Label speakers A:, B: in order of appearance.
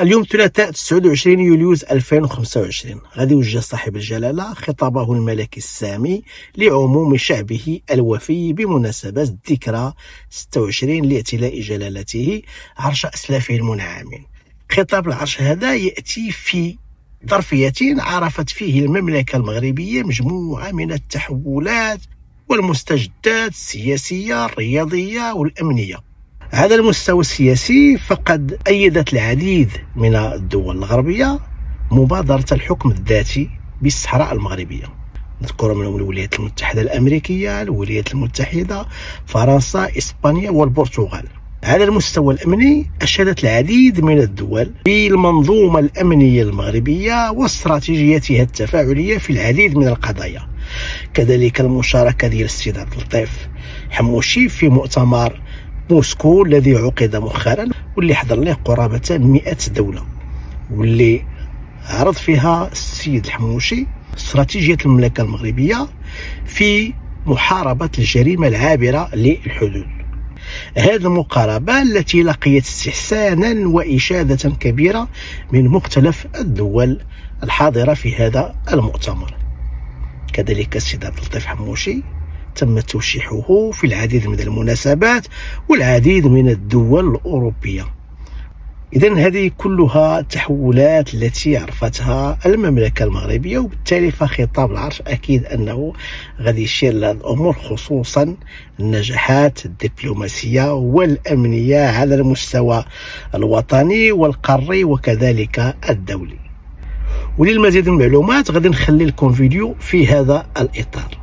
A: اليوم الثلاثاء 29 يوليوز 2025 غادي يوجه صاحب الجلالة خطابه الملكي السامي لعموم شعبه الوفي بمناسبة الذكرى 26 لاعتلاء جلالته عرش أسلافه المنعمين. خطاب العرش هذا يأتي في ظرفية عرفت فيه المملكة المغربية مجموعة من التحولات والمستجدات السياسية الرياضية والأمنية. على المستوى السياسي فقد أيدت العديد من الدول الغربية مبادرة الحكم الذاتي بالصحراء المغربية، نذكر منهم الولايات المتحدة الأمريكية، الولايات المتحدة، فرنسا، إسبانيا والبرتغال. على المستوى الأمني أشادت العديد من الدول بالمنظومة الأمنية المغربية واستراتيجيتها التفاعلية في العديد من القضايا. كذلك المشاركة ديال السيد عبد اللطيف حموشي في مؤتمر موسكو الذي عقد مؤخرا واللي حضر له قرابة 100 دولة، واللي عرض فيها السيد الحموشي استراتيجية المملكة المغربية في محاربة الجريمة العابرة للحدود. هذه المقاربة التي لقيت استحسانا وإشادة كبيرة من مختلف الدول الحاضرة في هذا المؤتمر. كذلك السيد عبد اللطيف حموشي تم توشيحه في العديد من المناسبات والعديد من الدول الأوروبية. إذن هذه كلها تحولات التي عرفتها المملكة المغربية، وبالتالي فخطاب العرش أكيد أنه غادي يشير للأمور، خصوصا النجاحات الدبلوماسية والأمنية على المستوى الوطني والقاري وكذلك الدولي. وللمزيد من المعلومات غادي نخلي لكم فيديو في هذا الإطار.